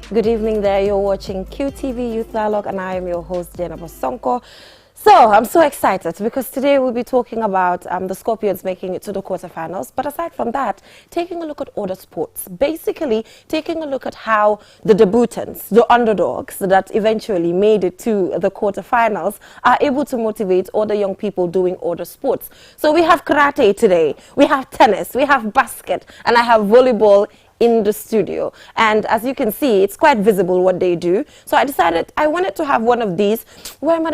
Good evening there. You're watching QTV Youth Dialogue and I am your host, Jenna Bosonko. So I'm so excited because today we'll be talking about the Scorpions making it to the quarterfinals. But aside from that, taking a look at other sports. Basically, taking a look at how the debutants, the underdogs that eventually made it to the quarterfinals are able to motivate other young people doing other sports. So we have karate today, we have tennis, we have basket, and I have volleyball in the studio. And as you can see, it's quite visible what they do. So I decided I wanted to have one of these where I'm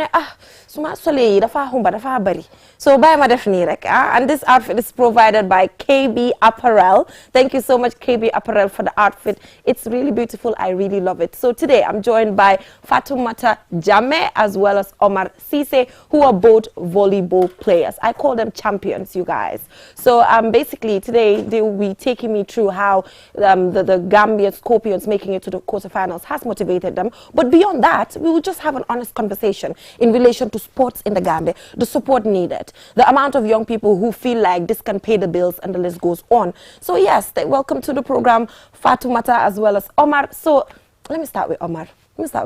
so buy my and this outfit is provided by KB Apparel. Thank you so much, KB Apparel, for the outfit. It's really beautiful. I really love it. So today I'm joined by Fatoumata Jammeh as well as Omar Cisse, who are both volleyball players. I call them champions, you guys. So basically today they will be taking me through how the Gambia Scorpions making it to the quarterfinals has motivated them. But beyond that, we will just have an honest conversation in relation to sports in the Gambia, the support needed, the amount of young people who feel like this can pay the bills, and the list goes on. So yes, welcome to the program, Fatoumata as well as Omar. So let me start with Omar. He's the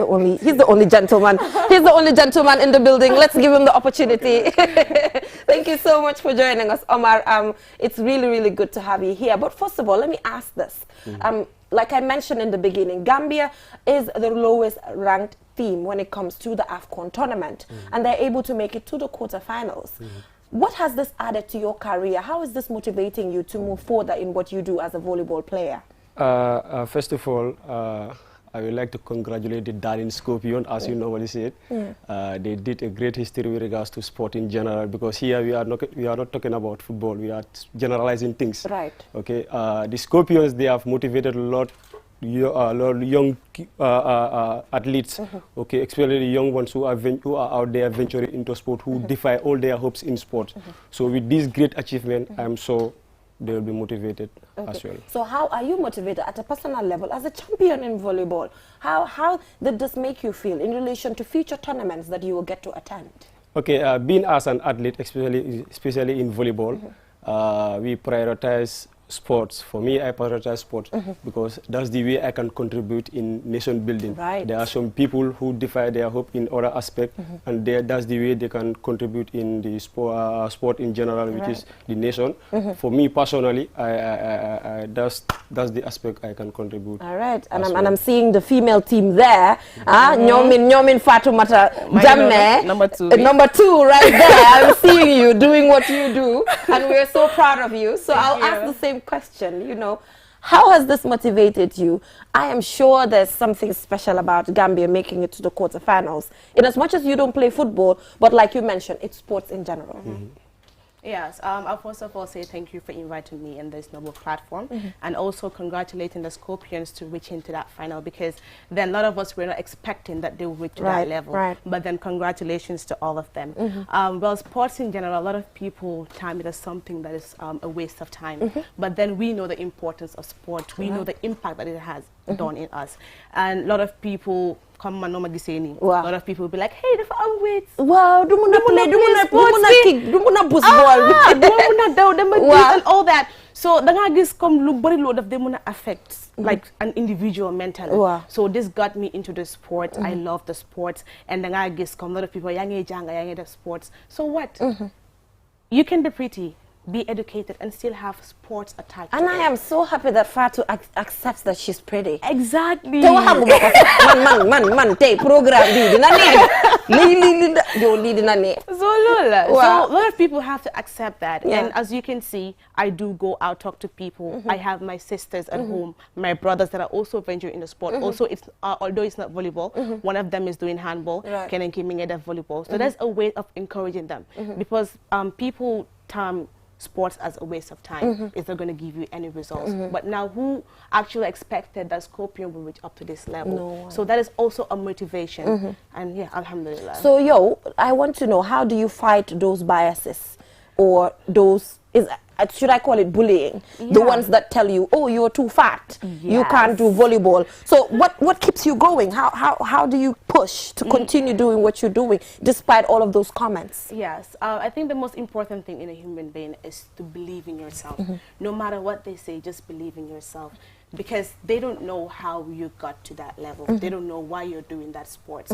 only gentleman. He's the only gentleman in the building. Let's give him the opportunity. Thank you so much for joining us, Omar. It's really, really good to have you here. But first of all, let me ask this. Like I mentioned in the beginning, Gambia is the lowest ranked team when it comes to the AFCON tournament, and they're able to make it to the quarterfinals. What has this added to your career? How is this motivating you to move further in what you do as a volleyball player? First of all, I would like to congratulate the Darling Scorpion, as you normally say it. They did a great history with regards to sport in general, because here we are not talking about football, we are generalizing things. Right. Okay. The Scorpions, they have motivated a lot young athletes, okay, especially the young ones who are out there venturing into sport, who defy all their hopes in sport. So with this great achievement, I'm sure they will be motivated as well. So how are you motivated at a personal level as a champion in volleyball? How did this make you feel in relation to future tournaments that you will get to attend? Okay, being as an athlete, especially in volleyball, we prioritize sports. For me, I prioritize sports because that's the way I can contribute in nation building. Right. There are some people who defy their hope in other aspects, and that's the way they can contribute in the sport in general, which is the nation. For me personally, that's the aspect I can contribute. All right, and I'm seeing the female team there. Nyomin Fatoumata Jammeh, number two right there. I'm seeing you doing what you do, and we're so proud of you. So I'll ask the same question, how has this motivated you? I am sure there's something special about Gambia making it to the quarterfinals, in as much as you don't play football, but like you mentioned, it's sports in general. Yes, I'll first of all say thank you for inviting me in this noble platform, and also congratulating the Scorpions to reach into that final, because then a lot of us were not expecting that they would reach to that level. But then congratulations to all of them. Well, sports in general, a lot of people term it as something that is a waste of time. But then we know the importance of sport. We know the impact that it has done in us. And a lot of people come and a lot of people will be like, hey, the farm weights. Wow, do you play, do you boost ball, and all that. So the guys come look body load of them affect like an individual mentally. So this got me into the sport. I love the sports, and the guys come, a lot of people young the sports. So what? You can be pretty, be educated, and still have sports attached. And I am so happy that Fatu accepts that she's pretty. Exactly. Man, take program So a lot of people have to accept that. And as you can see, I do go out, talk to people. I have my sisters at home, my brothers that are also venturing in the sport. Also, it's although it's not volleyball, one of them is doing handball, Kenan Kiming at volleyball. So there's a way of encouraging them, because people term sports as a waste of time. It's not going to give you any results. But now, who actually expected that Scorpion will reach up to this level? No. So that is also a motivation. And yeah, alhamdulillah. So I want to know, how do you fight those biases or those should I call it bullying? The ones that tell you, oh, you're too fat, you can't do volleyball. So what keeps you going? How do you push to continue doing what you're doing despite all of those comments? Yes, I think the most important thing in a human being is to believe in yourself. No matter what they say, just believe in yourself. Because they don't know how you got to that level. They don't know why you're doing that sport.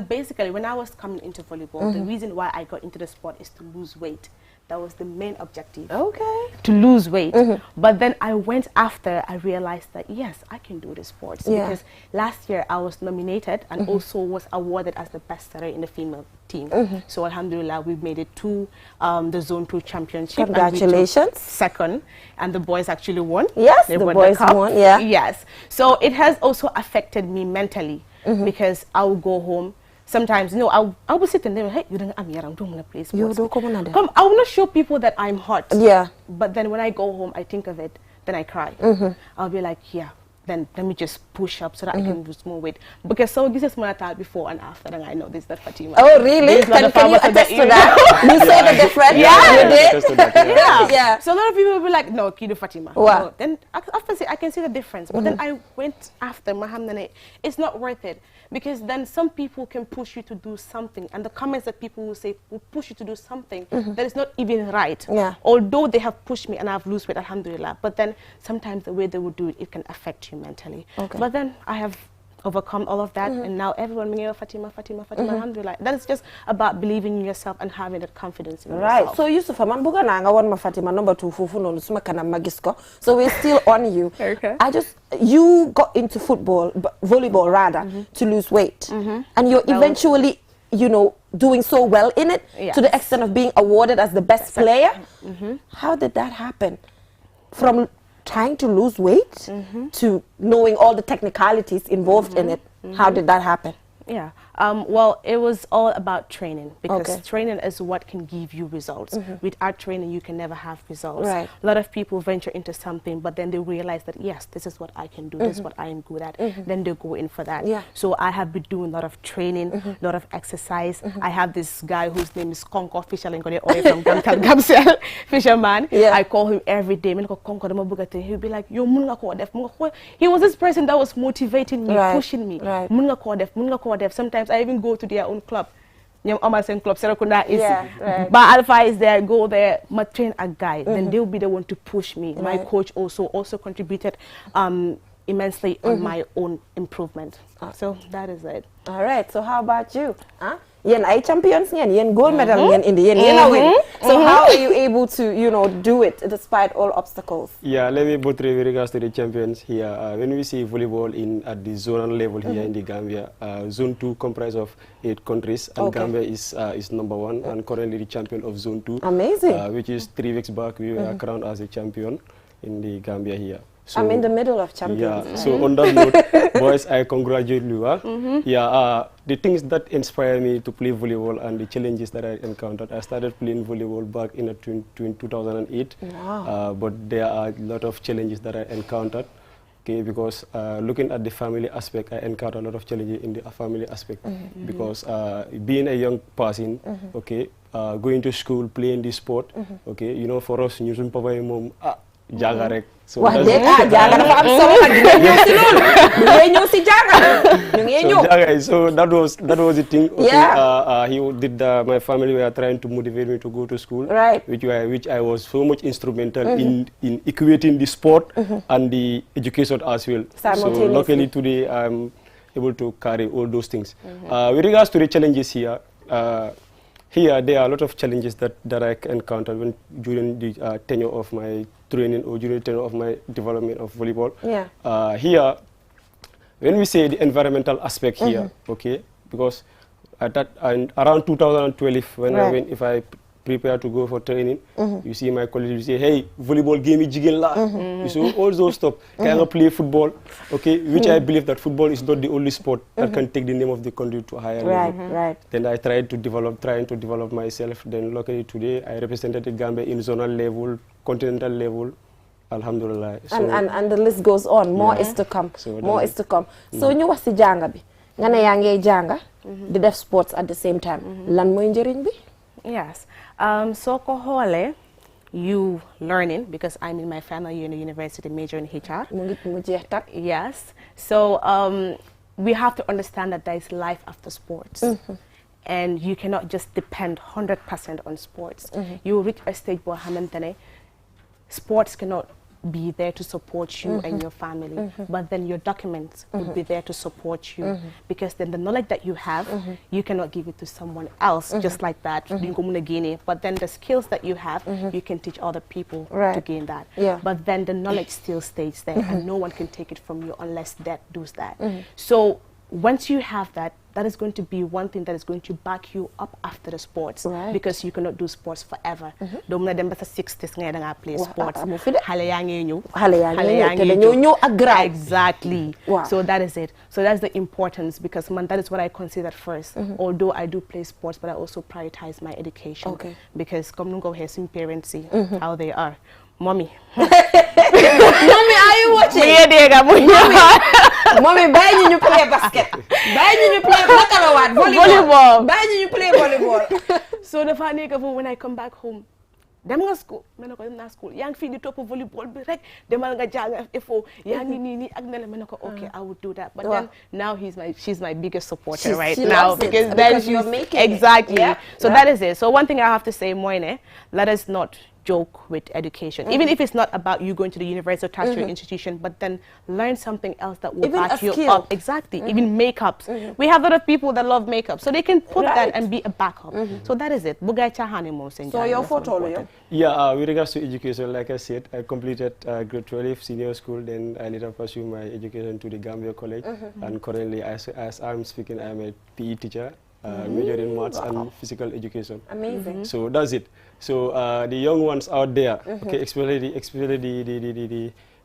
Basically, when I was coming into volleyball, the reason why I got into the sport is to lose weight. That was the main objective. Okay. To lose weight. But then I went after, I realized that, yes, I can do the sports. Because last year I was nominated and also was awarded as the best setter in the female team. So alhamdulillah, we made it to the Zone 2 championship. Congratulations. And we took second. And the boys actually won. Yes, they the won boys the cup. won, yeah. Yes. So it has also affected me mentally because I will go home. Sometimes, I will sit and they will, hey, you don't want to play sports. I will not show people that I'm hot. Yeah. But then when I go home, I think of it, then I cry. I'll be like, yeah, then let me just push up so that I can lose more weight. Because so this is my thought before and after, and I know this is not Fatima. Oh, really? Can you attest to that? You saw the difference? Yeah. You did? Yeah. So a lot of people will be like, no, Kido Fatima. Wow. No. Then after I can see the difference. But then I went after Mahamdane. It's not worth it. Because then some people can push you to do something. And the comments that people will say will push you to do something that is not even right. Yeah. Although they have pushed me and I've lost weight, alhamdulillah. But then sometimes the way they will do it, it can affect you mentally. Okay. But then I have overcome all of that, and now everyone being Fatima, alhamdulillah. That is just about believing in yourself and having that confidence in yourself. Right. So Yusuf, man buga na nga ma Fatima number 2 fufu no suma kana magisko. So we're still on you. Okay. You got into football, volleyball rather, to lose weight, and you're eventually, doing so well in it to the extent of being awarded as the best player. How did that happen? From trying to lose weight to knowing all the technicalities involved in it. How did that happen? Yeah. Well, it was all about training, because training is what can give you results. Without training, you can never have results. Right. A lot of people venture into something, but then they realize that, yes, this is what I can do, this is what I am good at. Then they go in for that. Yeah. So I have been doing a lot of training, a lot of exercise. I have this guy whose name is Konko Fisher from Gamsel, fisherman. Yeah. I call him every day. He'll be like, yo, he was this person that was motivating me, pushing me. Right. Sometimes I even go to their own club. Club, Serakunda is. Right. But Alpha is there, go there, ma train a guy. Then they'll be the one to push me. My coach also contributed immensely on my own improvement. So that is it. All right. So how about you? Yen ay champions yen gold medal yen in the yen win. So how are you able to do it despite all obstacles? Yeah, let me both with regards to the champions here. When we see volleyball at the zonal level here in the Gambia, Zone 2 comprises of 8 countries, and Gambia is number 1 and currently the champion of Zone 2. Amazing. Which is 3 weeks back we were crowned as a champion in the Gambia here. So, I'm in the middle of champions. Yeah, so on that note, boys, I congratulate you. Yeah, the things that inspire me to play volleyball and the challenges that I encountered. I started playing volleyball back in 2008. Wow. But there are a lot of challenges that I encountered. Okay, because looking at the family aspect, I encountered a lot of challenges in the family aspect. Because being a young person, okay, going to school, playing the sport, okay, for us, ñu suñu papa yi moom jaaga rek. So jaaga dafa am solo nag ñu ñëw si loolu ñu ñëw si jaaga ñu ngi ñëw. So that was the thing. Okay. Yeah. He did my family were trying to motivate me to go to school. Right. Which I was so much instrumental in equating the sport and the education as well. So luckily today I'm able to carry all those things. With regards to the challenges here. Here there are a lot of challenges that I encountered during the tenure of my training or during the tenure of my development of volleyball. Yeah. Here, when we say the environmental aspect here, okay, because around 2012 when if I prepare to go for training, you see my colleagues, you say, hey, volleyball game is jigin la. You see all those stuff. Can I play football? Okay, which I believe that football is not the only sport that can take the name of the country to a higher level. Right. Then I trying to develop myself. Then luckily today I represented the Gambia in zonal level, continental level. Alhamdulillah. So and the list goes on. More is to come. More is to come. So ñu wax ci janga bi. Nga ne yaa ngi janga di def sports at the same time. Lan mooy njëriñ bi? Yes. So ko xoolee you learning, because I'm in my final year in the university, major in HR. Yes. So we have to understand that there is life after sports. And you cannot just depend 100% on sports. You reach a stage where sports cannot be there to support you and your family, but then your documents would be there to support you, because then the knowledge that you have, you cannot give it to someone else just like that. But then the skills that you have, you can teach other people to gain that. But then the knowledge still stays there, and no one can take it from you unless that does that. So once you have that, that is going to be one thing that is going to back you up after the sports, because you cannot do sports forever. Don't let them be 60s play sports. Exactly. So that is it. So that's the importance, because that is what I consider first. Although I do play sports, but I also prioritize my education. Because come go here, some parents see how they are. Mommy. Mommy, are you watching? Mommy, buy you play basket. Buy you play volleyball. Buy you play volleyball. So the funny thing, when I come back home, dem nga school, school. Yang fi di top volleyball bi rek demal nga jang FO. Yang ni ak nele menako okay, I would do that. But then now she's my biggest supporter now, because then you're making exactly. So that is it. So one thing I have to say, Moine, let us not joke with education, even if it's not about you going to the university or tertiary institution, but then learn something else that will back you up. Exactly. Even makeups. We have a lot of people that love makeup, so they can put that and be a backup. So that is it. So your photo, yeah, with regards to education, like I said, I completed grade 12 senior school, then I later pursued my education to the Gambia College, and currently, as I'm speaking, I'm a PE teacher, major in maths and physical education. Amazing. So that's it. So the young ones out there, okay, especially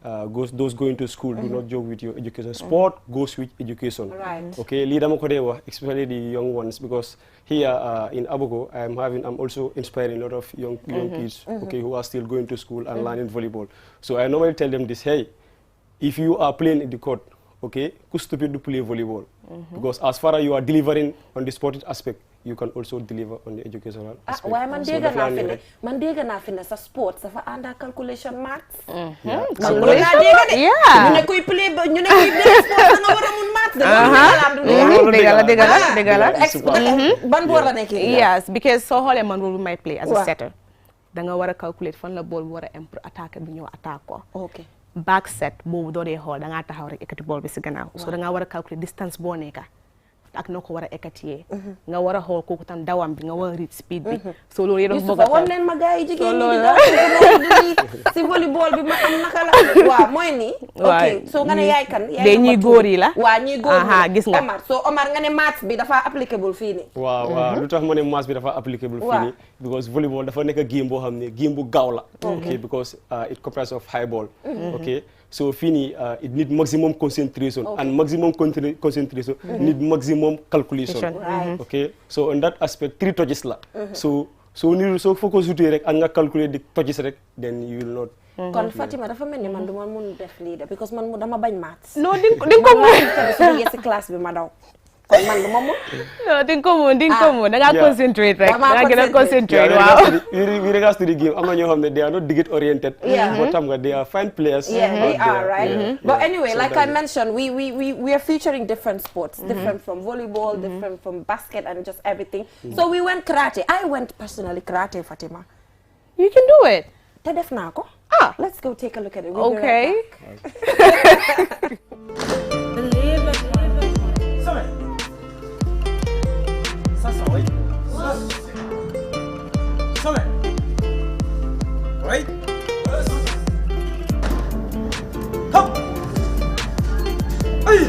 those going to school, do not joke with your education. Sport goes with education. Okay, especially the young ones, because here in Abogo, I'm also inspiring a lot of young kids, okay, who are still going to school and learning volleyball. So I normally tell them this: hey, if you are playing in the court, okay, who's stupid to play volleyball? Because as far as you are delivering on the sporting aspect, you can also deliver on the educational aspect. Why man dega na finna sa sports sa under calculation maths. Yeah. You ne koy play ñu ne koy def sports nga wara mun maths. Degala. Ban bor la nekk. Yes, because so hole man role might play as a setter. Da nga wara calculate fan la ball wara am pour attaquer bi ñëw attaque ko. Okay. Back set boobu doo dee xool da ngaa taxaw rek ekkati ball bi si gannaaw. So da ngaa war a calculer distance boo nekka ak noo ko war a ekkatiyee. nga war a xool kooku tam dawam bi nga war a read speed bi. so loolu yëpp bëgg a wan leen ma gars yi jigéen ñi di daw si volleyball bi ma xam naka la. waaw mooy nii. ok so nga ne yaay kan. yaay ñi góor yi la. waaw ñi góor yi gis nga Omar so Omar nga ne maths bi dafa applicable fii nii. waaw lu tax ma ne maths bi dafa applicable fii nii. because volleyball dafa nekk game boo xam ne game bu gaaw la. okay because it comprises of high ball. okay so fii nii it need maximum concentration. and maximum concentration need maximum calculation. okay so in that aspect 3 touches la. so focus utee rek ak nga calculer di touches rek then you will not. kon Fatima dafa mel ni man du ma mun def lii de because man dama bañ maths. non di ko mun si classe bi ma daw. kon man du ma mun. non di ko mun da ngaa concentrate rek. da ngaa gën a concentrate waaw. with regards to the game am na ñoo xam ne they are not digit oriented. but xam nga they are fine players. yeah they are right. but anyway like I mentioned we are featuring different sports. different from volleyball, different from basket and just everything. So we went karate. I went personally karate, Fatima. You can do it. te def naa ko. Let's go take a look at it. Okay. Right? Hop! Hey!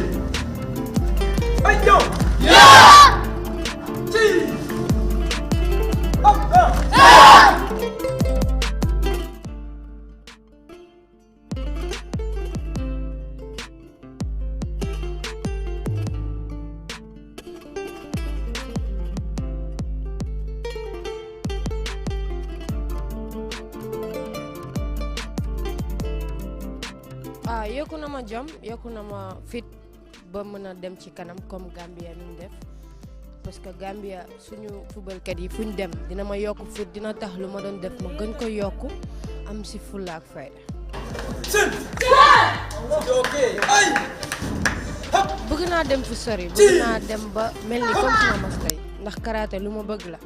Hey, yo! Yeah! Gee! Up, up! Yeah! yokku na ma jom yokku na ma fit ba mën a dem ci kanam comme Gambia ni mu def parce que Gambia suñu footballkat yi fuñ dem dina ma yokk fit dina tax lu ma doon def ma gën ko yokk am si fulla ak fayda. bëgg naa dem fu sori bëgg naa dem ba mel ni comme sama mas tey ndax karaté lu ma bëgg la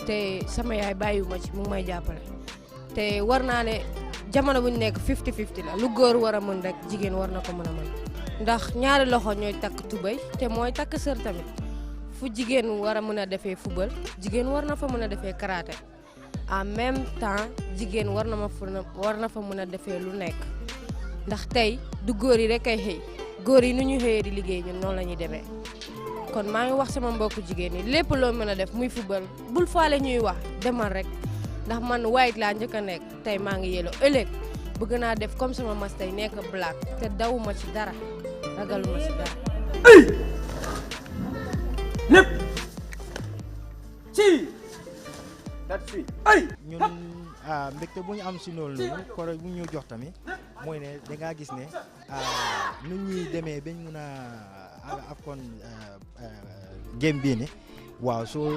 te sama yaay bàyyiwuma ci mu ngi may jàppale te war naa ne jamono bu ñu nekk 50-50 la lu góor war a mën rek jigéen war na ko mën a mën ndax ñaari loxo ñooy takk tubéy te mooy takk sër tamit fu jigéen war a mën a defee football jigéen war na fa mën a defee karaté en même temps jigéen war na fa mën a defee lu nekk ndax tey du góor yi rek ay xëy góor yi nu ñu xëyee di liggéey ñun noonu la ñuy demee kon maa ngi wax sama mbokku jigéen ñi lépp loo mën a def muy football bul faale ñuy wax demal rek ndax man white laa njëkk a nekk tey maa ngi yellow ëllëg bëgg naa def comme sama mas tey nekk black te dawuma ci dara ragaluma ci dara. lépp ci ay ñun mbégte bu ñu am si loolu noonu koro bu ñu jox tamit mooy ne da ngaa gis ne nu ñuy demee bañ mun a afcon game bii ni waaw soo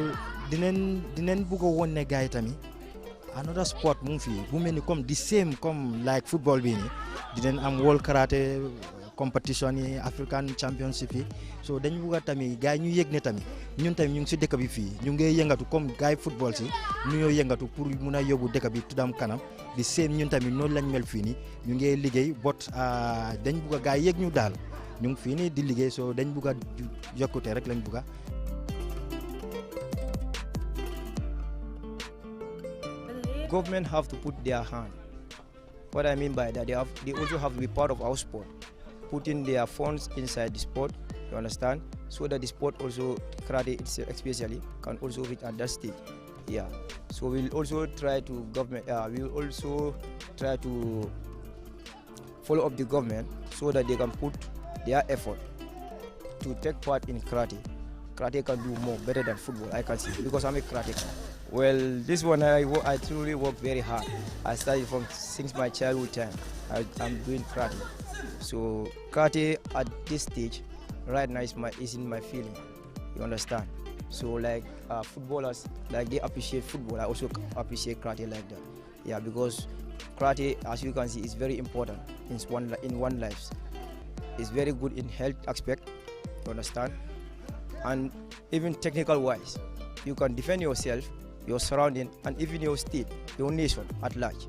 dinañ bëgg a woon ne gars yi tamit another sport mu ngi fii bu mel ni comme the same comme like football bii ni dinañ am world karate competition yi African championship yi so dañ bëgg a tamit gars yi ñu yëg ne tamit ñun tamit ñu ngi si dëkk bi fii ñu ngi yëngatu comme gars yi football si ñu ñoo yëngatu pour mun a yóbbu dëkk bi tuddam kanam di seen ñun tamit noonu lañ mel fii nii ñu ngi liggéey bot dañ bëgg a gars yi yëg ñu daal ñu ngi fii nii di liggéey so dañ bëgg a yokkute rek lañ bëgg a government have to put their hand. What I mean by that, they also have to be part of our sport, putting their funds inside the sport, you understand, so that the sport also, karate itself especially, can also reach at that stage. Yeah. So we'll also try to follow up the government so that they can put their effort to take part in karate. Karate can do more, better than football, I can see, because I'm a karateka. Well, this one I truly work very hard. I started since my childhood time. I'm doing karate. So karate at this stage, right now is in my feeling. You understand? So like footballers, like they appreciate football. I also appreciate karate like that. Yeah, because karate, as you can see, is very important in one life. It's very good in health aspect. You understand? And even technical wise, you can defend yourself, your surrounding, and even your state, your nation at large.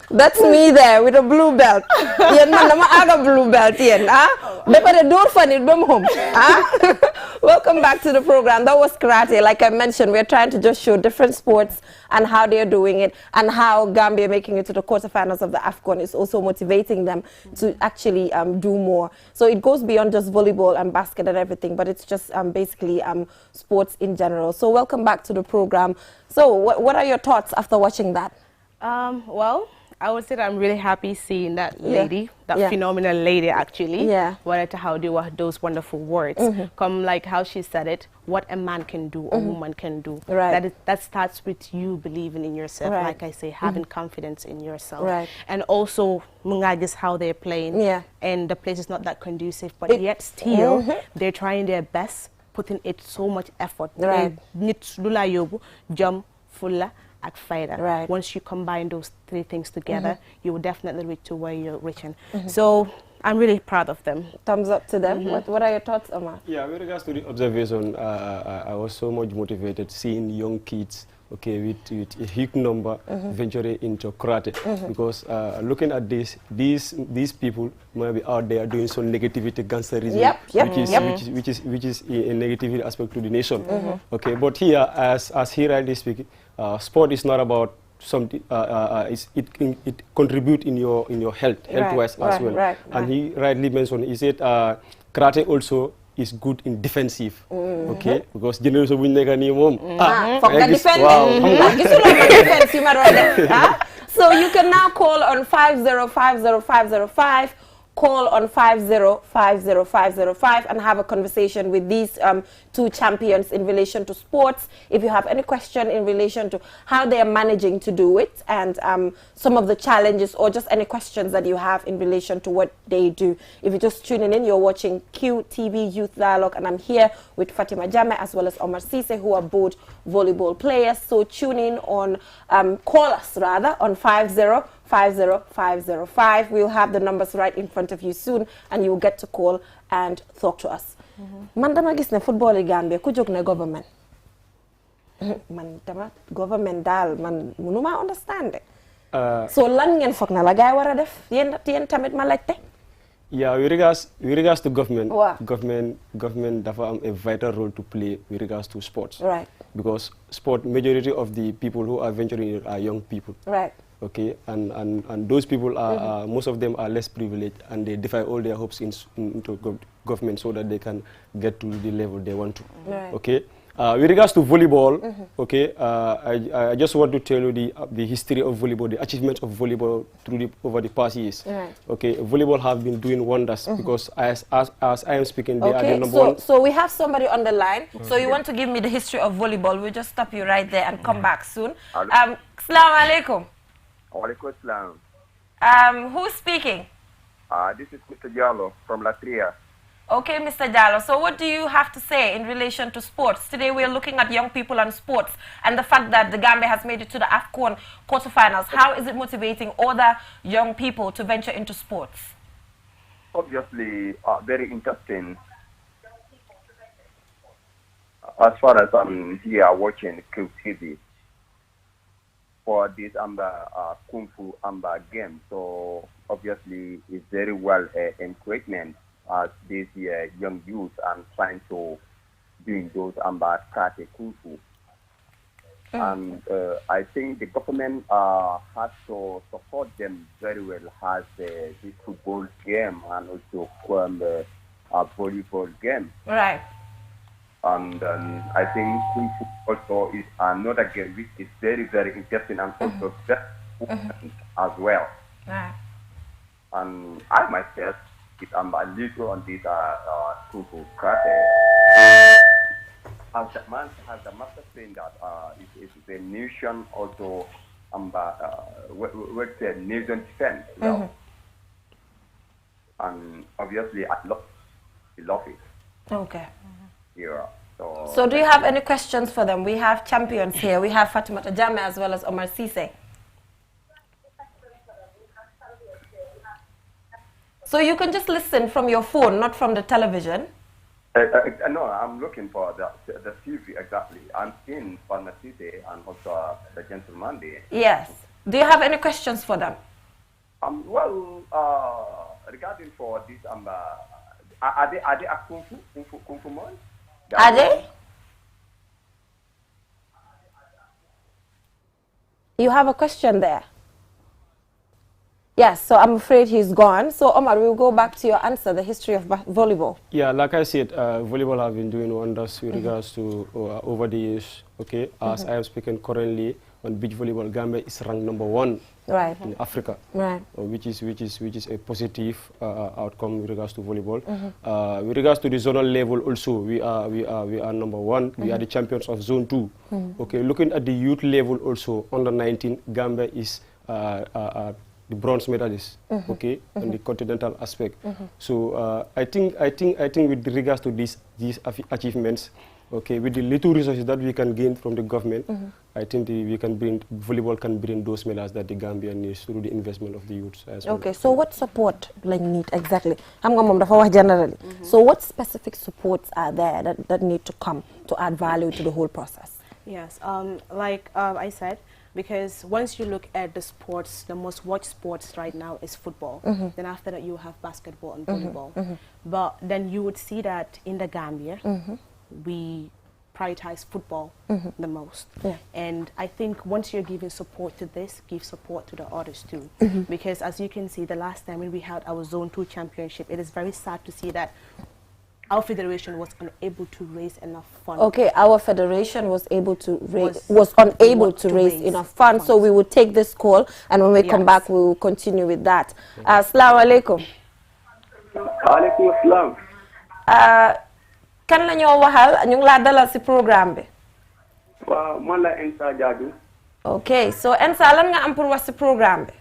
That's me there with a blue belt. Yen man dama aga blue belt yen, ah? Bepare door fan it bam home, ah? Welcome back to the program. That was karate. Like I mentioned, we're trying to just show different sports and how they're doing it, and how Gambia making it to the quarterfinals of the AFCON is also motivating them to actually do more. So it goes beyond just volleyball and basket and everything, but it's just basically sports in general. So welcome back to the program. So what are your thoughts after watching that? Well, I would say that I'm really happy seeing that lady, that phenomenal lady actually. Yeah. Wanted to how do those wonderful words. Come like how she said it, what a man can do, a woman can do. Right. That starts with you believing in yourself, like I say, having confidence in yourself. Right. And also, just how they're playing. Yeah. And the place is not that conducive, but yet still, they're trying their best, putting it so much effort. Right. Jump, fulla, at fighter. Right. Once you combine those three things together, you will definitely reach to where you're reaching. So I'm really proud of them. Thumbs up to them. What are your thoughts, Omar? Yeah, with regards to the observation, I was so much motivated seeing young kids, okay, with a huge number venturing into karate, because looking at these people might be out there doing some negativity, gangsterism, which is a negativity aspect to the nation. Okay, but here, as he rightly speaking, sport is not about something. It contributes in your health, health-wise as well. And he rightly mentioned, he said karate also is good in defensive. Okay, because generation buñ nekk nii moom. Foog nga defend. Gisuloo ma defense yu ma doon def. So you can now call on 5050505. Call on 5050505 and have a conversation with these two champions in relation to sports. If you have any question in relation to how they are managing to do it and some of the challenges or just any questions that you have in relation to what they do. If you're just tuning in, you're watching QTV Youth Dialogue, and I'm here with Fatima Jammeh as well as Omar Ceesay, who are both volleyball players. So tune in on, call us rather on 5050505. We'll have the numbers right in front of you soon, and you'll get to call and talk to us. Man dama gis ne football yi Gambia ku jóg ne government. Man dama government daal man mënuma understand de. So lan ngeen foog na la gaay war a def yéen tamit ma laajte. Yeah, with regards to government, Wow. government dafa am a vital role to play with regards to sports. Right. Because majority of the people who are venturing in it are young people. Right. Okay, and those people are most of them are less privileged, and they defy all their hopes into government so that they can get to the level they want to. Right. Okay. With regards to volleyball, okay, I just want to tell you the history of volleyball, the achievements of volleyball over the past years. Right. Okay, volleyball have been doing wonders because as I am speaking, they are the Okay, number one. so we have somebody on the line. So you want to give me the history of volleyball? We'll just stop you right there and come back soon. Assalamu alaikum. Walaikum salam. Who's speaking? This is Mr. Diallo from Latria. Okay, Mr. Jallo. So what do you have to say in relation to sports? Today we are looking at young people and sports and the fact that the Gambia has made it to the AFCON quarterfinals. How is it motivating other young people to venture into sports? Obviously, very interesting. As far as I'm here watching QTV for this Kung Fu game, so obviously it's very well encouragement as these young youth and trying to doing those karate Kung Fu. And I think the government has to support them very well as this football game and also a volleyball game. Right. And I think Kung Fu also is another game which is very, very interesting and also very important as well. Right. And I myself, I'm a little on this Kung Fu karate. As the master saying that it's a nation also, what's the nation defense. And obviously I love it. Okay. Yeah. So do you have any questions for them? We have champions here. We have Fatima Jammeh as well as Omar Ceesay. So you can just listen from your phone, not from the television. No, I'm looking for the TV exactly. I'm in Pharmacy and also the Gentleman Day. Yes. Do you have any questions for them? Well, regarding for this, are they a Kung Fu man? Are they? You have a question there. Yes, so I'm afraid he's gone. So Omar, we'll go back to your answer, the history of volleyball. Yeah, like I said, volleyball have been doing wonders with regards to over the years. Okay, as I am speaking currently on beach volleyball, Gambia is ranked #1 in Africa, right? Which is a positive outcome with regards to volleyball. With regards to the zonal level, also we are #1. We are the champions of Zone 2. Okay, looking at the youth level, also under 19, Gambia is the bronze medalist, okay, on the continental aspect. So I think with regards to these achievements, okay, with the little resources that we can gain from the government, I think volleyball can bring those medals that the Gambia needs through the investment of the youths as well. Okay, so what support like need exactly? I'm going to generally. So what specific supports are there that need to come to add value to the whole process? Yes, like I said, because once you look at the sports, the most watched sports right now is football. Then after that you have basketball and volleyball. But then you would see that in the Gambia, we prioritize football the most. And I think once you're giving support to this, give support to the others too. Because as you can see, the last time when we had our Zone 2 championship, it is very sad to see that our federation was unable to raise enough funds. Okay, our federation was unable to raise enough funds, so we would take this call, and when we come back, we will continue with that. Assalamu alaikum. Alaikum assalam. Kan la ñoo waxal ñu ngi la dalal ci programme bi. Waaw, man la Ensa Jaju. Okay, so Ensa lan nga am pour wax ci programme bi?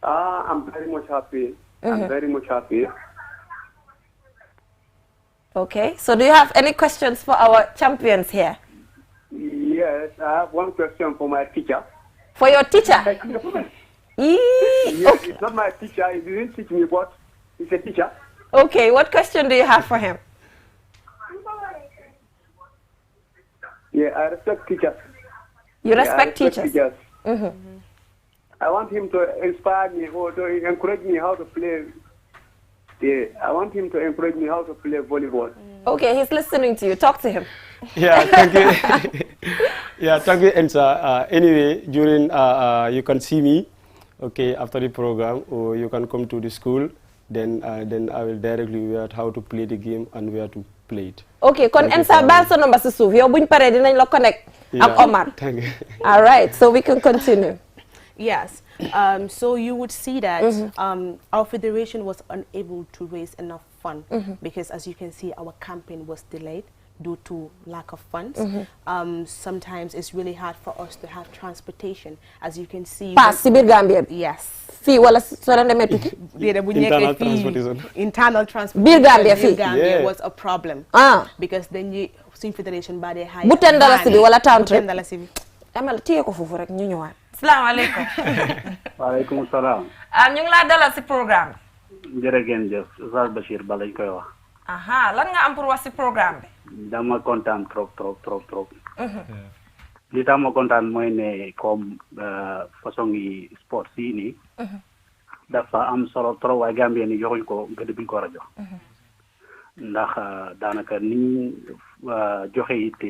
I'm very much happy. I'm very much happy. Okay, so do you have any questions for our champions here? Yes, I have one question for my teacher. For your teacher? Yes, it's not my teacher. He didn't teach me, but he's a teacher. Okay, what question do you have for him? Yeah, I respect teachers. You respect teachers? I want him to inspire me or to encourage me how to play. Yeah, I want him to encourage me how to play volleyball. Okay, he's listening to you. Talk to him. Yeah, thank you. Yeah, thank you, Ensa. Anyway, during you can see me, okay, after the program, or you can come to the school. Then I will directly where how to play the game and where to play it. Okay, kon Ensa bal sa number sa suuf yow buñ paré dinañ la connect ak Omar. Thank you. All right, so we can continue. Yes. So you would see that our federation was unable to raise enough funds because, as you can see, our campaign was delayed due to lack of funds. Sometimes it's really hard for us to have transportation, as you can see. Pass Sibir Gambia. Yes. Fee wala sorande metuki. Internal transportation. Internal transportation. Bir Gambia fee. Gambia was a problem. Because then you Swing Federation by the high. Buten dalasi bi wala town trip. Buten dalasi bi. Amal téye ko foofu rek ñu ñëwaat. Asalaamaaleykum. Waaleykum salaam. ñu ngi laa dalal si programme bi. jërëjëf Oustaz Bachir Ba lañ koy wax. Lan nga am pour wax si programme bi. Dama kontaan trop. Li tax ma kontaan mooy ne comme façon yi sport yi nii. dafa am solo trop waaye Gambien ni joxuñ ko gëdd bi ñu ko war a jox. ndax daanaka ni joxe it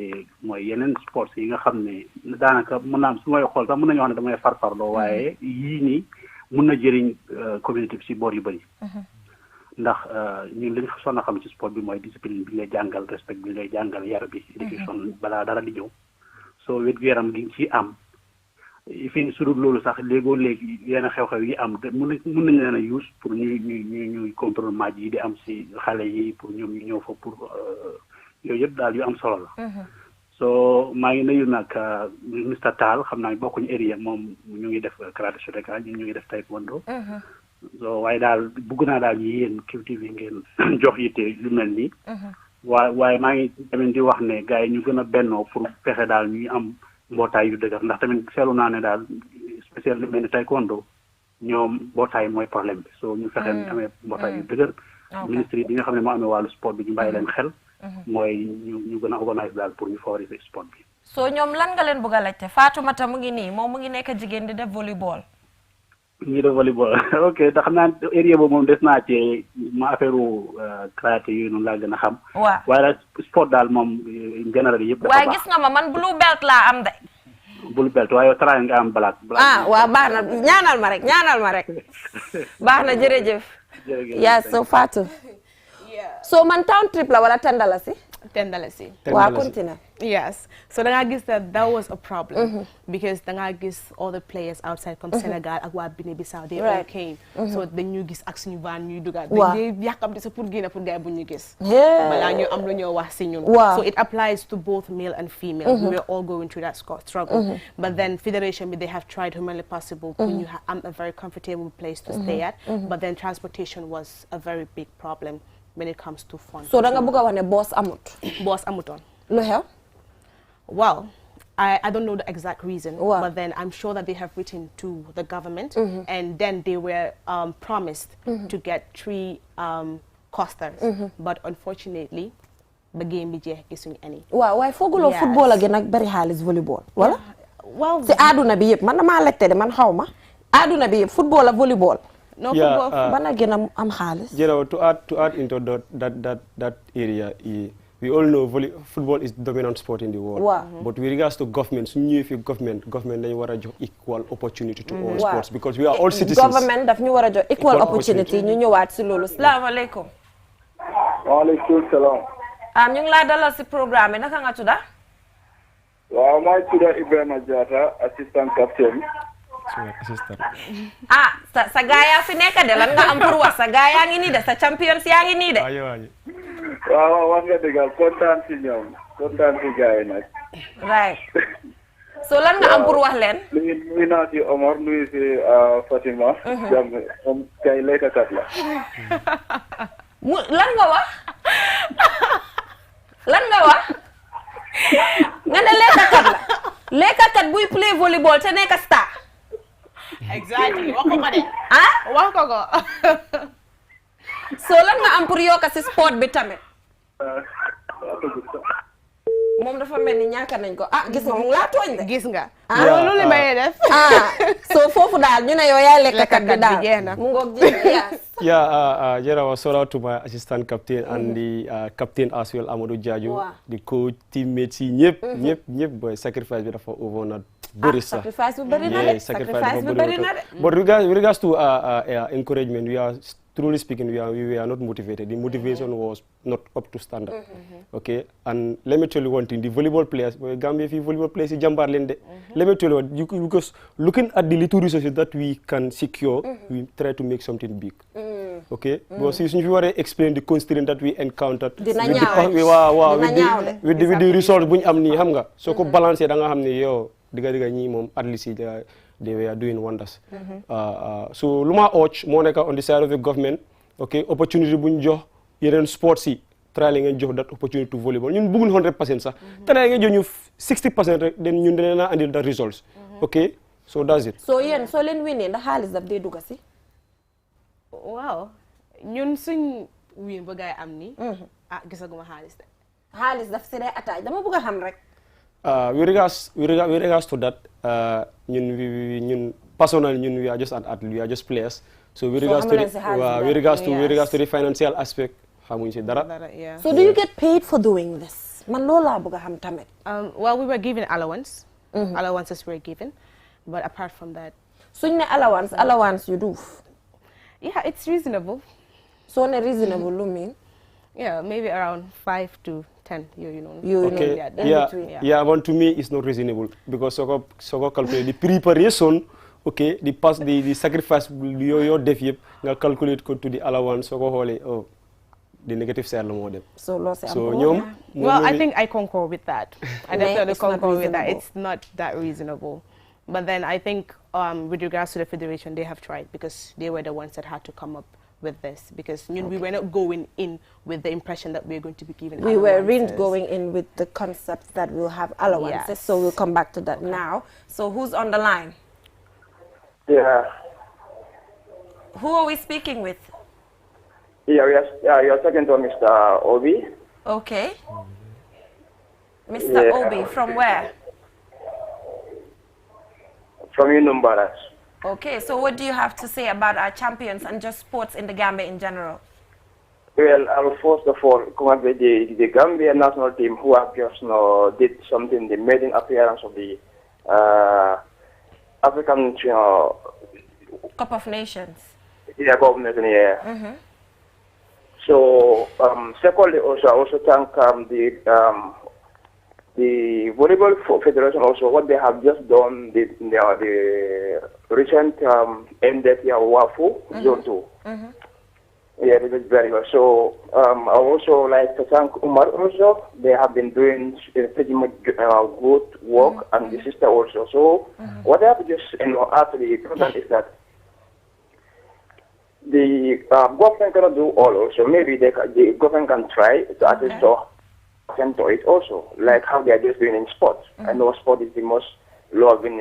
mooy yeneen sports yi nga xam ne daanaka mën naa am su may xool sax mën nañoo xam ne damay farfarloo waaye yii nii mën na jëriñ communauté bi si boor yu bëri. ndax ñun li ñu sonn a xam ci sport bi mooy discipline bi lay jàngal respect bi lay jàngal yar bi. éducation balaa dara di ñëw. soo wér-gu-yaram gi ci am fi ni sudul loolu sax léegoo léegi yenn xew-xew yi am mën nañ leen a use pour ñuy contrôle match yi di am si xale yi pour ñoom ñu ñëw fa pour yooyu yëpp daal yu am solo la. so maa ngi nuyu nag Mr Tall xam naa bokkuñu area moom ñu ngi def karaté Shotokan ñun ñu ngi def taekwondo. so waaye daal bëgg naa daal yéen QTV ngeen jox yitte lu mel nii. waaye maa ngi tamit di wax ne gars yi ñu gën a bennoo pour fexe daal ñuy am mbootaay yu dëgër ndax tamit seetlu naa ne daal spécial lu mel ni taekwondo ñoom mbootaay mooy problème bi so ñu fexe amee mbootaay yu dëgër. ministre yi nga xam ne moo amee wàllu sport bi ñu bàyyi leen xel. mooy ñu gën a organise daal pour ñu favoriser sport bi. so ñoom lan nga leen bëgg a laajte Fatoumata mu ngi nii moom mu ngi nekk jigéen di def volleyball. ñi def volleyball ok te xam naa area boobu moom des naa ci ma affaire karaté yooyu noonu laa gën a xam. waaw waaye daal sport daal moom général yëpp. dafa baax waaye gis nga ma man blue belt laa am de. blue belt waaye yow taraay nga am black. waaw baax na ñaanal ma rek baax na jërëjëf. yes so Fatou. so man town trip la wala 10 dalasi. 10 dalasi. waaw continue. Yes. So then I guess that was a problem because then I guess all the players outside from Senegal, Agua Guinea-Bissau, they all came. So then you guess action van you do that. They yakam this pour gina pour guy bunyi guess. So it applies to both male and female. We're all going through that struggle. But then Federation, they have tried humanly possible. You have a very comfortable place to stay at. But then transportation was a very big problem when it comes to funds. So danga buga wane boss amut. Boss amuton. Lo hell? Well, I don't know the exact reason, but then I'm sure that they have written to the government, and then they were promised to get 3 costers, but unfortunately, the game isn't any. Wow, why football football again like very high is volleyball? Wala? Well, see, aduna bi yep. Man na malekte de man xawma. Aduna bi yep. Football or volleyball? No football. Man again am halis. You know, to add into that area. We all know football is the dominant sport in the world. But with regards to government, if you government they want to equal opportunity to all sports because we are all citizens. Government daf ñu wara jox equal opportunity ñu ñëwaat ci lolu. Assalamu alaykum. Waalaikum salam. ñu ngi laa dalal si programme bi naka nga tudda? Waaw maa ngi tudd Ibrahima Diatta assistant captain. sa gaa yaa fi nekk de lan nga am pour wax sa gaa yaa ngi nii de sa champions yaa ngi nii de. waaw wax nga dëgg kontaan si ñoom kontaan si gaa yi nag. right so lan nga am pour wax leen. nuyu naa si Omar nuyu si Fatima. jàmm moom kay lekkakat la. lan nga wax. lan nga wax. nga ne lekkakat la. lekkakat buy play volleyball te nekk star. exactly wax ko ko de. wax ko ko. so lan nga am pour yokk si sport bi tamit. moom dafa mel ni ñàkk nañ ko gis nga mu ngi laa tooñ de. gis nga. loolu li may def. so foofu daal ñu ne yow yaay lekkakat bi daal. mu ngoog yes. Yeah, Jera, shout out to my assistant captain and the captain as well, Amadou Diadio, the coach, teammates, ñëpp boy sacrifice bi dafa over na bëri sax. Sacrifice bi bëri na de. Sacrifice bi bëri na de. But with regards to encouragement, we are truly speaking, we are not motivated. The motivation was not up to standard. Okay, and let me tell you one thing: the volleyball players, Gambia volleyball players, Jambar Lende. Let me tell you what, because looking at the little resources that we can secure, we try to make something big. Okay, because if you want to explain the constraint that we encountered with the results buñ am ni xam nga soo ko balancer da nga xam ni yow diga ñi moom at least they were doing wonders. So lu ma urge moo nekk on the side of the government, okay, opportunity buñ jox yeneen sports yi try ngeen jox that opportunity to volleyball ñun bëgguñ 100% sax try ngeen jox ñu 60% rek den ñun dina na andil the results. Okay, so that's it. So yéen soo leen winee ndax xaalis daf dee dugg si. waaw ñun suñ win ba gaay am ni gisaguma xaalis de. xaalis daf si day attaque dama bëgg a xam rek. With regards to that, ñun personally ñun we are just an athlete, we are just players. So with regards to the financial aspect, xamuñ si dara. So do you get paid for doing this? Man loolu laa bëgg a xam tamit. Well, we were given allowance. Allowances were given, but apart from that. Suñ ne allowance you do. Yeah, it's reasonable. So ne reasonable lu mean? Yeah, maybe around 5 to 10. But to me it's not reasonable because so calculate the preparation, okay, the sacrifice your def yep nga calculate ko to the allowance so ko xolé the negative side la mo dem. So ñom well, I think I concur with that. I definitely concur with that. It's not that reasonable. But then I think with regards to the federation, they have tried because they were the ones that had to come up with this because we were not going in with the impression that we were going to be given we weren't going in with the concept that we'll have allowances. Yes. So we'll come back to that now. So who's on the line? Yeah. Who are we speaking with? You're talking to Mr. Obi. Okay. Mr. Obi, from where? From Unumbaras. Okay, so what do you have to say about our champions and just sports in the Gambia in general? Well, first of all, come up with the Gambia national team who have just did something, the maiden appearance of the African Cup of Nations. Yeah, Cup of Nations, yeah. So, secondly, I also thank the Volleyball Federation also, what they have just done, the recent ended WAFU Zone 2. Yeah, this is very well. So I also like to thank Umar also. They have been doing pretty much good work, and the sister also. So what I have just asked the president is that the government cannot do all also. Maybe the government can try to assist to it also, like how they are just doing in sports. I know sport is the most loved in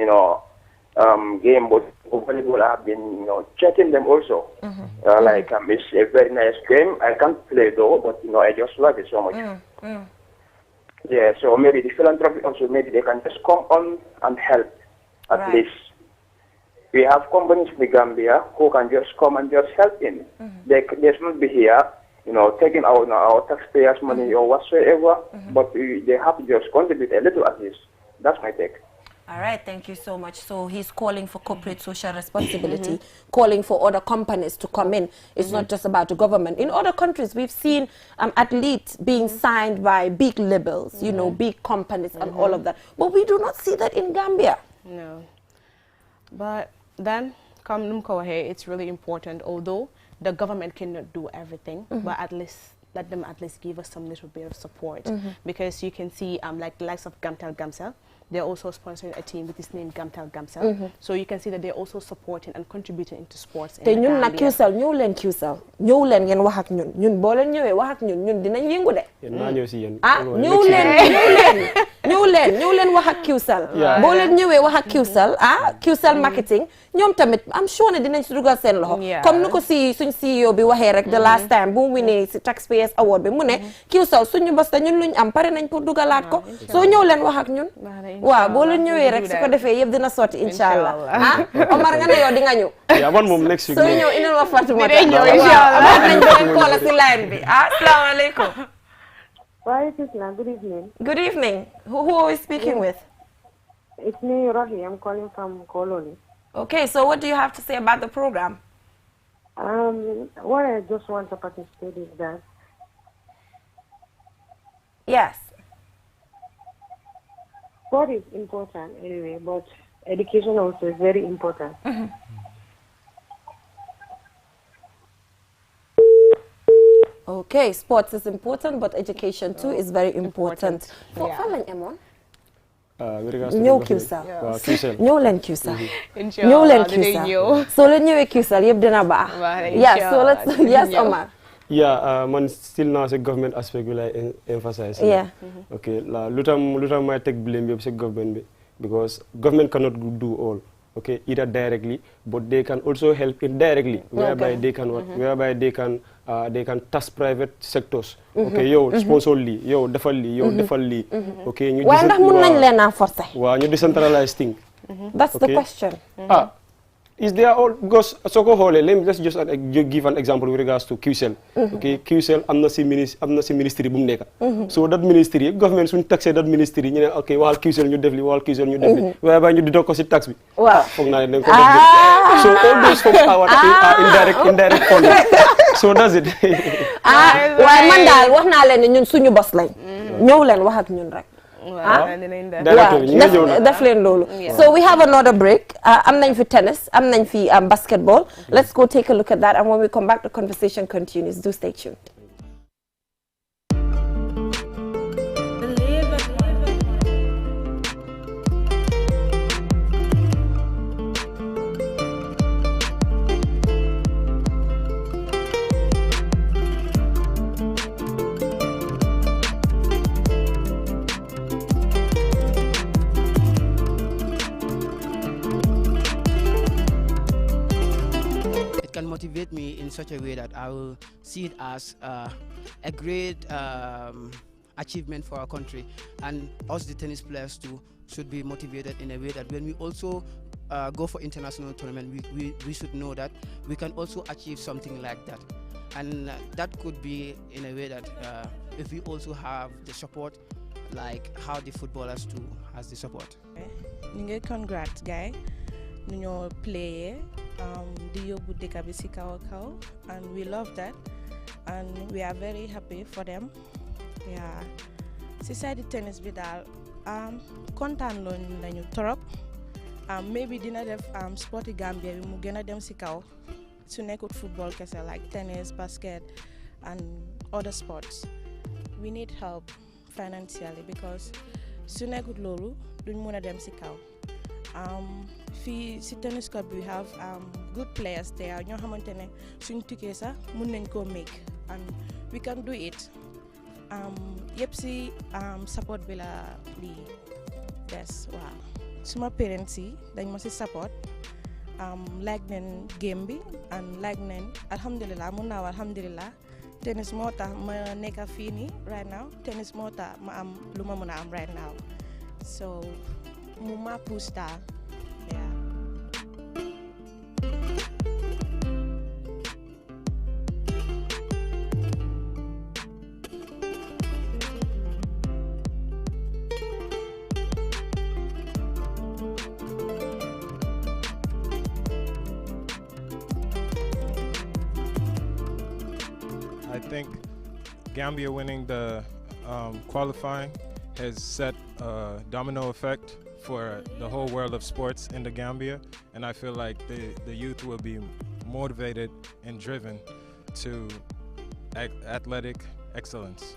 game, but volleyball I've been checking them also. It's a very nice game. I can't play though, but I just love it so much. Yeah, so maybe the philanthropy also, maybe they can just come on and help at least. We have companies in the Gambia who can just come and just help in. They should not be here, taking our taxpayers' money or whatsoever, but they have to just contribute a little at least. That's my take. All right, thank you so much. So he's calling for corporate social responsibility, calling for other companies to come in. It's not just about the government. In other countries, we've seen athletes being signed by big labels, you know, big companies and all of that. But we do not see that in Gambia. No. But then, come Numko here, it's really important, although the government cannot do everything, but at least let them at least give us some little bit of support. Because you can see like the likes of Gamtel Gamcel, they're also sponsoring a team with this name Gamtel Gamcel. So you can see that they're also supporting and contributing into sports in te ñun nag Gambia. QCell ñëw leen ngeen wax ak ñun ñun boo leen ñëwee wax ak ñun dinañ yëngu de. ñëw leen wax ak QCell. boo leen ñëwee wax ak QCell QCell marketing ñoom tamit am sure ne dinañ si dugal seen loxo. comme ni ko si suñ CEO bi waxee rek the last time bu mu winee si Taxpayers Award bi mu ne QCell suñu bos ñun luñ am pare nañ pour dugalaat ko soo ñëw leen wax ak ñun. waaw boo leen ñëwee rek su ko defee yëpp dina sotti incha allah Omar nga ne yow di nga ñëw. man moom next week soo ñëw indil ma Fatoumata waaw nañ doon koola si line bi asalaamaaleykum. Good evening. Good evening. Who are we speaking with? It's me, Rohi. I'm calling from Colony. Okay, so what do you have to say about the program? What I just want to participate is that. Yes. Sport is important anyway, but education also is very important. Okay, sports is important, but education too is very important. Fan lañ amoon. ñëw QCell. ñëw leen QCell. ñëw leen QCell. soo leen ñëwee QCell yëpp dina baax. Yeah, so let's yes Omar. Yeah, man still now the government aspect will I emphasize. Yeah. Okay, lu tam may take blame yëpp si government bi because government cannot do all. Okay, either directly, but they can also help indirectly, whereby they can what, whereby they can task private sectors. Okay, yo sponsor li, yo defal li, yo defal li. Okay, ñu waaye ndax mun nañ leen a forcer. Waaw ñu decentralize thing. That's the question. Is there all because soko xoolee let me just give an example with regards to QCell. Okay, QCell am na si ministry bu mu nekk. So that ministry government suñu taxé that ministry ñu ne okay waxal QCell ñu def li waxal QCell ñu def li waaye ba ñu di ko si tax bi. Waaw foog naa ne dañ ko def. So all those folks are indirect funding. So that's it. waaye man daal wax naa leen ne ñun suñu bos lañ. ñëw leen wax ak ñun rek. def leen loolu. So we have another break. am nañ fi tennis, am nañ fi basketball. Let's go take a look at that, and when we come back the conversation continues. Do stay tuned. Motivate me in such a way that I will see it as a great achievement for our country, and us the tennis players too should be motivated in a way that when we also go for international tournament, we should know that we can also achieve something like that, and that could be in a way that if we also have the support like how the footballers too has the support. Congrats guy. ñu play di yóbbu dëkk bi ci kaw kaw, and we love that and we are very happy for them. Yeah, ci side tennis bi daal kontaan lañu torop. Maybe dina def sporti Gambia bi mu gëna dem ci kaw su nekkut football kese, like tennis, basket and other sports. We need help financially because su nekkut loolu duñ mëna dem ci kaw. Fii si tennis club we have good players there ñoo xamante ne suñ tukkee sax mun nañ koo make, and we can do it. Yëpp si support bi la lii des. Waaw suma parents yi dañ ma si support, like neen game bi and like neen alhamdulillah, mun naa wax alhamdulillah. Tennis moo tax ma nekk fii nii right now, tennis moo tax ma am lu ma mën a am right now, so mu ma push daal. Yeah. I think Gambia winning the qualifying has set a domino effect for the whole world of sports in the Gambia, and I feel like the youth will be motivated and driven to athletic excellence.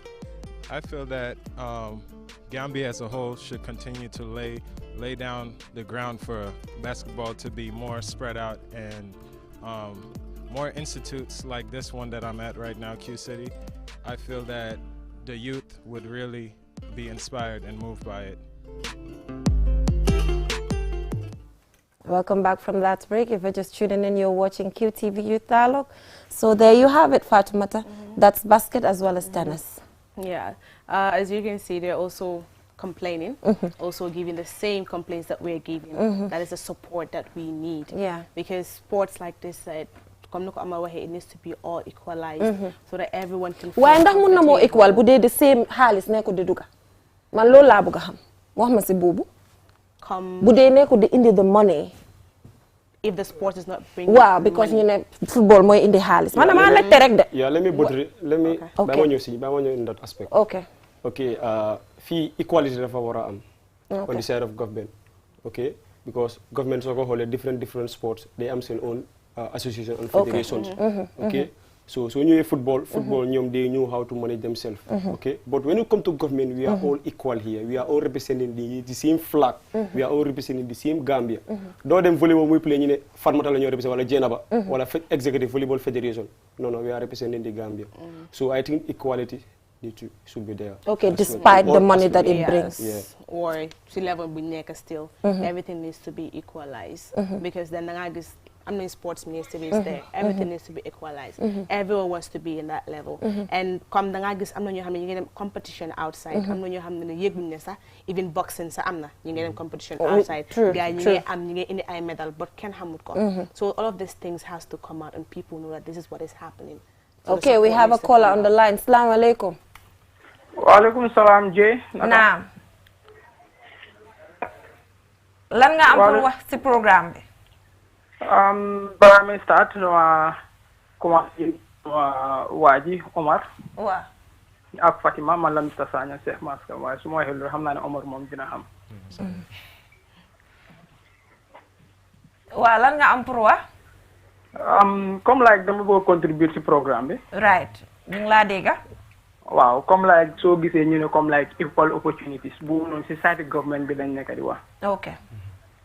I feel that Gambia as a whole should continue to lay down the ground for basketball to be more spread out, and more institutes like this one that I'm at right now, Q City. I feel that the youth would really be inspired and moved by it. Welcome back from that break. If you're just tuning in, you're watching QTV Youth Dialogue. So there you have it, Fatoumata. That's basket as well as tennis. Yeah, as you can see, they're also complaining, also giving the same complaints that we're giving. That is the support that we need. Yeah. Because sports like this, it needs to be all equalized so that everyone can. Why ndax mun na mo equal bu dee the same xaalis nekku di duga man loolu laa bëgg a xam wax ma si boobu bu dee nekku di indi the money. If the sport is not bringing wow, because you know football mooy indi xaalis man dama laajte rek de. Yeah, let me ba ma ñëw in that aspect. Okay. Fii equality dafa war a am on the side of government. Okay, because government soo ko xoolee different sports they am seen own association and federations. Okay, so ñëwee football ñoom they know how to manage themselves. Okay, but when you come to government we are all equal here. We are all representing the same flag. We are all representing the same Gambia. doo dem volleyball muy play ñu ne Fatmata la ñoo represent wala Jenaba wala executive volleyball federation. No, we are representing the Gambia. So I think equality should be there. Okay, despite the money that it brings. Yeah. Or si level bu nekk still, everything needs to be equalized. Because then I'm in sports ministry is there. Everything needs to be equalized. Everyone wants to be in that level. And come I'm not you competition outside. I'm not even boxing you get competition outside. You in the medal, but can so all of these things has to come out and people know that this is what is happening. So okay, we have a caller on the line. Assalamu alaikum. Wa alaikum salam Jay. Naam. Lan nga am pour wax ci programme bi? Bara may start commencé waaji Omar. Waaw. Ak Fatima man la Mr Sagna Cheikh Maska waaye su ma waxee loolu xam naa ne Omar moom dina xam. Waaw lan nga am pour wax? Comme like dama bëgg contribuer ci programme bi. Right. ñu ngi laa dégg. Waaw comme like soo gisee ñu ne comme like equal opportunities bu noonu ci side government bi dañ nekk di wax. Okay.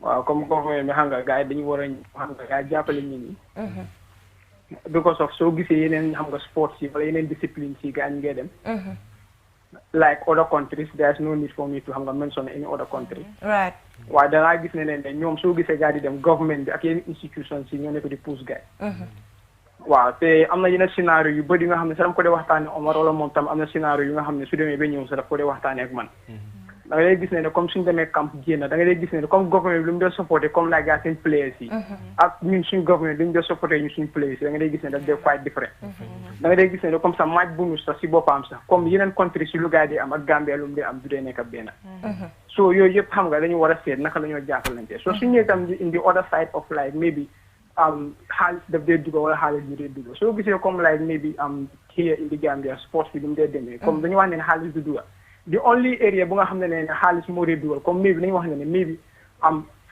Waaw comme government bi xam nga gars yi dañu war a xam nga yaa jàppale nit ñi. Because of soo gisee yeneen xam nga sports yi wala yeneen discipline yi gars yi ngay dem. Like other countries, there's no need for me to mention any other country. Right. Waaye da ngaa gis ne leen de ñoom soo gisee gars yi dem government bi ak yeneen institutions yi ñoo nekk di pousse gars yi. Waaw te am na yeneen scénario yu bëri yu nga xam ne sax dama ko dee waxtaanee Omar wala moom tam am na scénario yu nga xam ne su demee ba ñëw sax daf ko dee waxtaanee ak man. Da nga lay gis ne comme suñu demee camp génn da nga lay gis ne comme government bi lu mu doon supporté comme la gars seen players yi. ak ñun suñu government lu mu doon supporté ñun suñu players yi da nga lay gis ne daf dee quite different. Da nga lay gis ne comme ça match bonus sax si boppam sax comme yeneen country si lu gars yi di am ak Gambia lu mu dee am du dee nekk benn. So yooyu yëpp xam nga dañu war a seet naka la ñoo jàppalante so suñu ñëwee tam in the other side of like maybe xaalis daf dee dugg wala xaalis bi dee dugg soo gisee comme like maybe here in the Gambia sports bi lu mu dee demee comme dañu wax ne xaalis du dugg the only area bu nga xam ne xaalis moo dee dugal comme maybe dañu wax ne maybe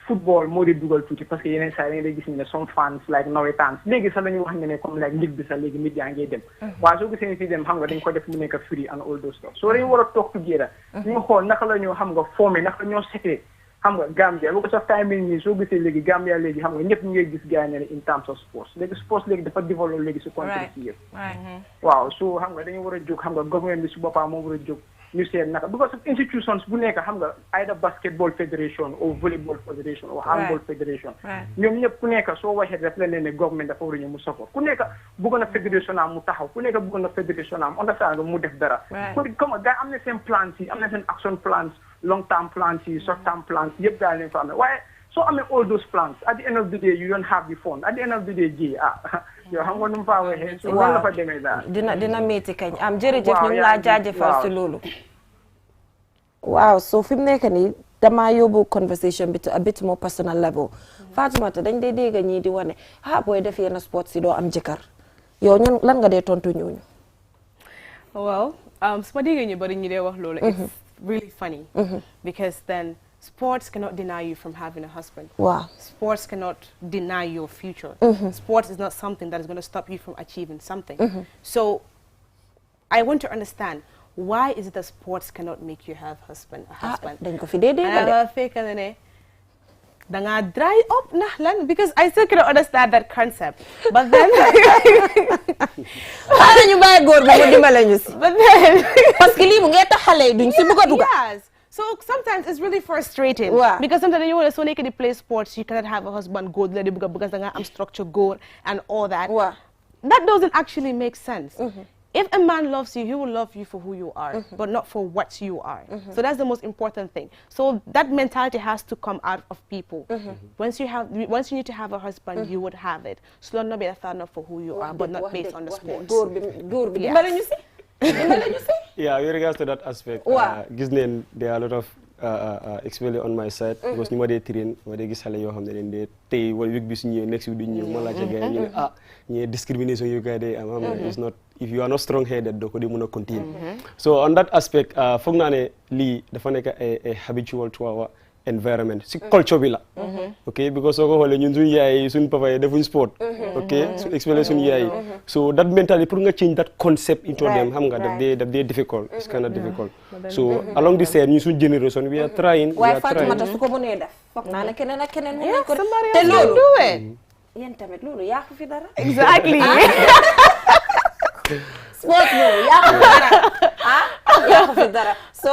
football moo dee dugal tuuti parce que yeneen saa yi da ngay gis ne some fans like nawetaan léegi sax dañu wax ne comme like ligue bi sax léegi nit yaa ngi dem waaye soo gisee ne fii dem xam nga dañ ko def mu nekk free and all those stuff so dañu war a toog together ñu xool naka la ñoo xam nga formé naka la ñoo setee xam nga Gambia bu ko sax time nii soo gisee léegi Gambia léegi xam nga ñëpp ñu ngi gis gars yi ne in terms of sports léegi sports léegi dafa développé léegi si country si yëpp waaw so xam nga dañu war a jóg xam nga government bi si boppam moo war a jóg ñu seet naka because of institutions bu nekk xam nga either basketball federation or volleyball federation or handball federation ñoom ñëpp ku nekk soo waxee daf leen ne government dafa war a ñëw mu support ku nekk bëgg na fédération am mu taxaw ku nekk bëgg na fédération am understand nga mu def dara comme gars am na seen plans yi am na seen action plans long term plans yi short term plans yëpp daal leen fa amee waaye soo amee all those plans at the end of the day you don't have the fund at the end of the day ji yow xam nga nu mu faa waxee so loolu la fa demee daal dina métti kañ jërëjëf ñu ngi laa jaajëfal si loolu waaw so fi mu nekk nii damaa yóbbu conversation bi to a bit more personal level Fatoumata dañ dee dégg ñii di wane booy def yenn sports yi doo am jëkkër yow ñun lan nga dee tontu ñooñu Well, it's really funny because then sports cannot deny you from having a husband. Wow. Sports cannot deny your future. Sports is not something that is going to stop you from achieving something. So I want to understand, why is it that sports cannot make you have a husband? Dry up because I still cannot understand that concept. But then yes. So sometimes it's really frustrating because sometimes you want to play sports, you cannot have a husband go because I'm structured goal and all that. That doesn't actually make sense. If a man loves you, he will love you for who you are, but not for what you are. So that's the most important thing. So that mentality has to come out of people. Once you need to have a husband, you would have it. So not be a fan of for who you are, but not based on the sports. Yeah, with regards to that aspect, there are a lot of especially on my side, because ni ma dee train ma dee gis xale yoo xam ne dañ dee tey wala week bi su ñëwee next week duñ ñëw ma laajte gars yi ñu ne ñu discrimination yu gars yi am it's not, if you are not strong headed doo ko di mën a continue. So on that aspect foog naa ne lii dafa nekk a habitual to our environment si culture bi la. ok because soo ko xoolee ñun suñu yaay yi suñu papa yi defuñ sport. ok su explain suñu yaay yi. so that mentality pour nga change that concept into them xam nga daf dee difficult. it's kind of difficult. so along the same ñu suñu generation we are trying. waaye Fatoumata su ko mënee def foog naa ne keneen ak keneen mënuñ ko te loolu yéen tamit loolu yaa ko fi dara. exactly. Sports boobu yaa ko fi dara yaa ko fi dara. So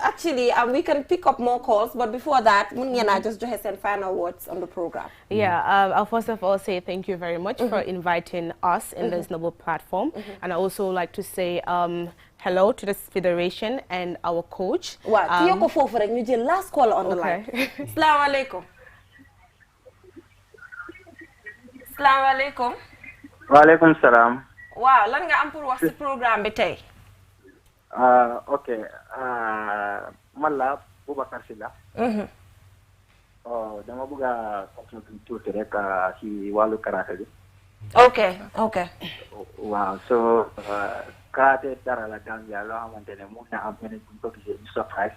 actually we can pick up more calls, but before that mun ngeen a just joxe seen final words on the program. Yeah, I'll first of all say thank you very much for inviting us in this noble platform, and I also like to say hello to the federation and our coach. Waaw ki yoko foofu rek ñu jël last call on the line. Assalamu alaikum. Assalamu alaikum. Wa alaikum salam. Waaw lan nga am pour wax ci programme bi tey. Ok man la Boubacar Sylla. Dama bëgg a contribuer tuuti rek ci wàllu karaté bi. ok. waaw so karaté dara la Gambia loo xamante ne mun na am ñeneen bu ñu ko gisee ñu surprise.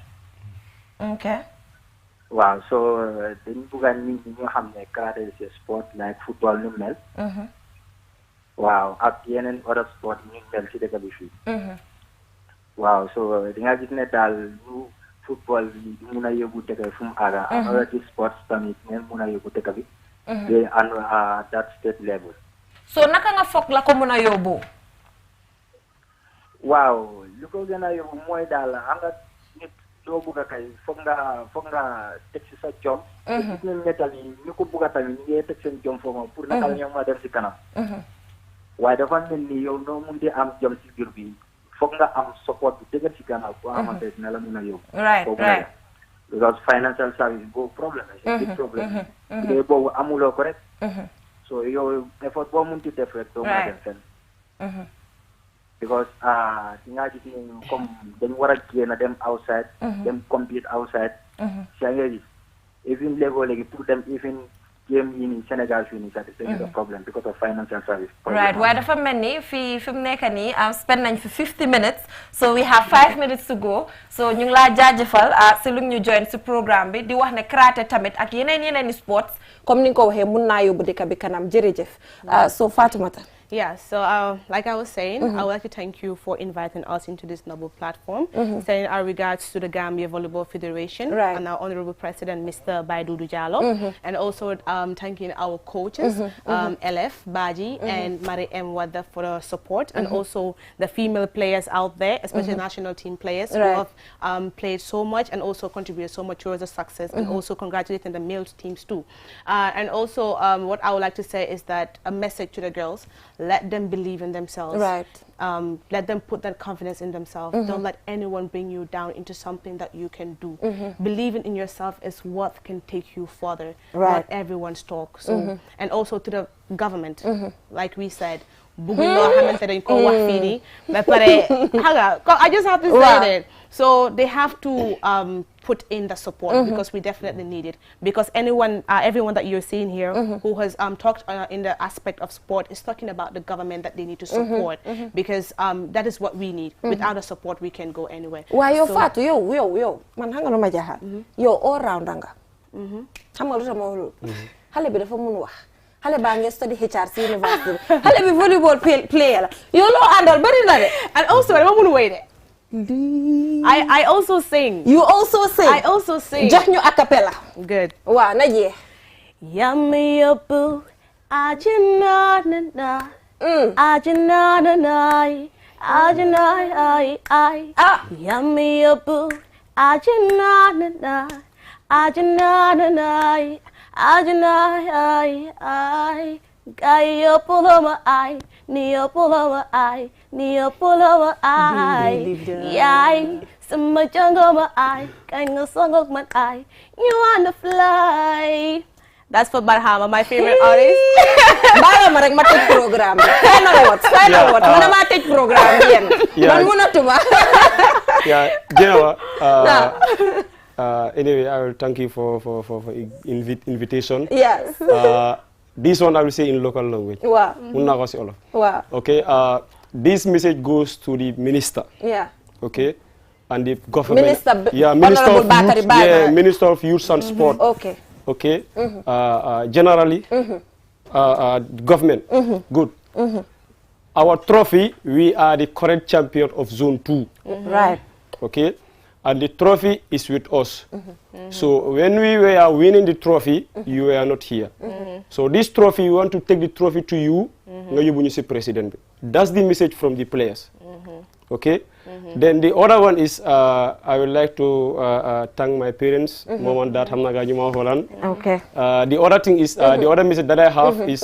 ok. waaw so dañu bëgg a nit ñi ñoo xam ne karaté c'est sport like football nu mel. waaw ak yeneen other sport ñu mel ci dëkk bi fii. waaw so di nga gis ne daal ñu football bi mun a yóbbu dëkk bi fu mu àgga. other sports tamit ngeen mun a yóbbu dëkk bi. they are that state level. so naka nga foog la ko mun a yóbbu. waaw lu ko gën a yóbbu mooy daal xam nga nit loo bëgg a kay foog nga teg si sa jom. gis nañ ne tamit ñu ko bëgg a tamit ñu ngi teg seen jom foofu pour naka la ñoom ma dem si kanam. waaye dafa mel ni yow noo mun di am jom si biir bi foog nga am support bu dëgër si gannaaw boo xamante dina la mun a yóbbu. right. because financial service boobu problème la. c'est big problème. bu dee boobu amuloo ko rek. so yow effort boo mun ti def rek doo mën a dem fenn. because di nga gis ni comme dañu war a génn dem outside. dem compete outside. si nga gis even léegi pour dem even game yi nii Sénégal fii nii sax c'est a problem because of financial service. right waaye dafa mel ni fi mu nekk nii spend nañ fi 50 minutes so we have 5 minutes to go so ñu ngi laa jaajëfal si lu ñu join si programme bi di wax ne karaté tamit ak yeneen i sports comme ni nga ko waxee mun naa yóbbu dëkk bi kanam jërëjëf. so Fatoumata. Yeah, so like I was saying, I would like to thank you for inviting us into this noble platform, sending our regards to the Gambia Volleyball Federation and our Honorable President, Mr. Baidudu Diallo, and also thanking our coaches, LF, Baji, and Mari M. Wada for the support, and also the female players out there, especially national team players who have played so much and also contributed so much towards the success, and also congratulating the male teams too. And also what I would like to say is that a message to the girls, let them believe in themselves. Right. Let them put that confidence in themselves. Don't let anyone bring you down into something that you can do. Believing in yourself is what can take you further. Right. Not everyone's talk. So, and also to the government, like we said, bëgguñ loo xamante dañ ko wax fii nii ba pare I just have to say that so they have to put in the support because we definitely need it because everyone that you're seeing here who has talked in the aspect of sport is talking about the government that they need to support because that is what we need. Without the support we can go anywhere. Waaye yow Fatou yow man xam nga lu ma jaaxal yow all round nga xam nga lu tax ma wax loolu xale bi dafa mun wax xale baa ngi study HRC university xale bi volleyball player la yow loo àndal bari na de and also dama mun way de I also sing. You also sing? I also sing. Jox ñu a cappella. Good. Waaw na jeex. Yummy yobu ajina na ajina na yummy yobu ajina na Gayo puloma ai, neo puloma ai, yai, some jungle ai, kind of song of my eye, you wanna fly. That's for Barhama, my favorite artist. Barhama rek ma tej program. Final what? Mana ma tej program bien. Man munatuma. Yeah, Jenawa. Anyway, I will thank you for invitation. Yes. This one I will say in local language. Wow. Wow. Okay. This message goes to the minister. Yeah. Okay. And the government. Minister. Yeah. Minister of Youth and Sport. Okay. Okay. Generally, government. Good. Our trophy, we are the current champion of Zone 2. Right. Okay. And the trophy is with us. So when we were winning the trophy, you were not here. So this trophy, we want to take the trophy to you, president. That's the message from the players. Okay? Then the other one is, I would like to thank my parents, mom and dad, okay. The other thing is, the other message that I have is,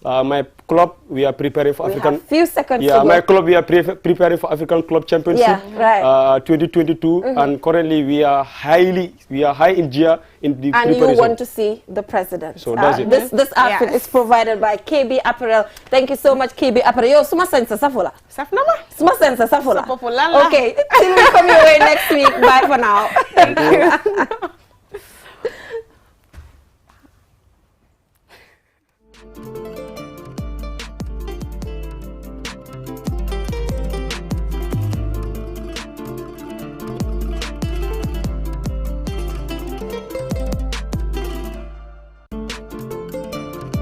my club, we are preparing for African. Few seconds. Yeah, my club, we are preparing for African Club Championship. Yeah, right. 2022, and currently we are high in gear in the and preparation. you want to see the president. So that's it. This outfit is provided by KB Apparel. Thank you so much, KB Apparel. Yo, suma sense safula. Safnama. Suma sense safula. Safulala. Okay, till we come your way next week. Bye for now. Thank you.